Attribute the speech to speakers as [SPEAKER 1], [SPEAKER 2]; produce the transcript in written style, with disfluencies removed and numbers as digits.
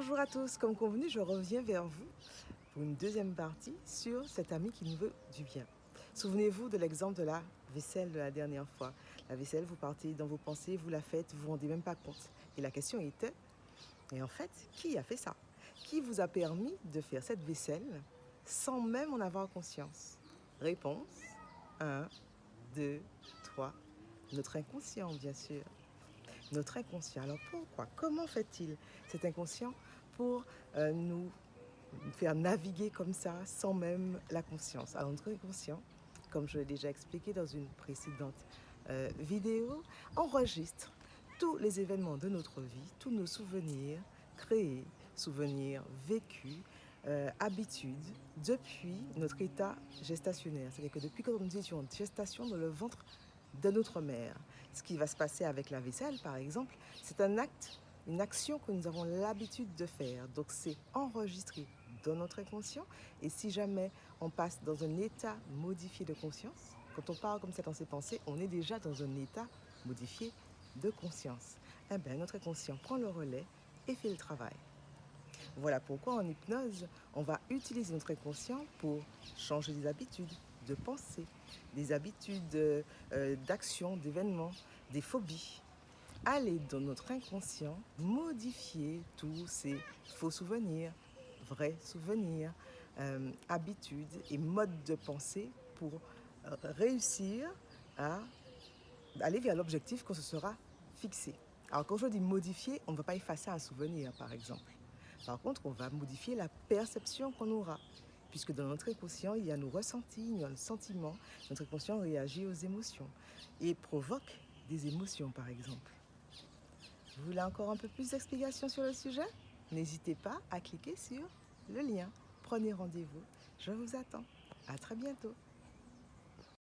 [SPEAKER 1] Bonjour à tous, comme convenu, je reviens vers vous pour une deuxième partie sur cet ami qui nous veut du bien. Souvenez-vous de l'exemple de la vaisselle de la dernière fois. La vaisselle, vous partez dans vos pensées, vous la faites, vous vous rendez même pas compte. Et la question était, et en fait, qui a fait ça? Qui vous a permis de faire cette vaisselle sans même en avoir conscience? Réponse, 1, 2, 3. Notre inconscient, bien sûr. Notre inconscient. Alors pourquoi? Comment fait-il cet inconscient pour nous faire naviguer comme ça sans même la conscience? Alors notre inconscient, comme je l'ai déjà expliqué dans une précédente vidéo, enregistre tous les événements de notre vie, tous nos souvenirs créés, souvenirs vécus, habitudes depuis notre état gestationnaire. C'est-à-dire que depuis que nous étions en gestation dans le ventre de notre mère. Ce qui va se passer avec la vaisselle, par exemple, c'est un acte, une action que nous avons l'habitude de faire. Donc c'est enregistré dans notre inconscient. Et si jamais on passe dans un état modifié de conscience, quand on parle comme ça dans ses pensées, on est déjà dans un état modifié de conscience. Eh bien, notre inconscient prend le relais et fait le travail. Voilà pourquoi en hypnose, on va utiliser notre inconscient pour changer des habitudes de pensée, des habitudes d'action, d'événements, des phobies. Aller dans notre inconscient, modifier tous ces faux souvenirs, vrais souvenirs, habitudes et modes de pensée pour réussir à aller vers l'objectif qu'on se sera fixé. Alors quand je dis modifier, on ne va pas effacer un souvenir, par exemple. Par contre, on va modifier la perception qu'on aura, puisque dans notre inconscient, il y a nos ressentis, il y a nos sentiments. Notre inconscient réagit aux émotions et provoque des émotions, par exemple. Vous voulez encore un peu plus d'explications sur le sujet? N'hésitez pas à cliquer sur le lien. Prenez rendez-vous, je vous attends. À très bientôt.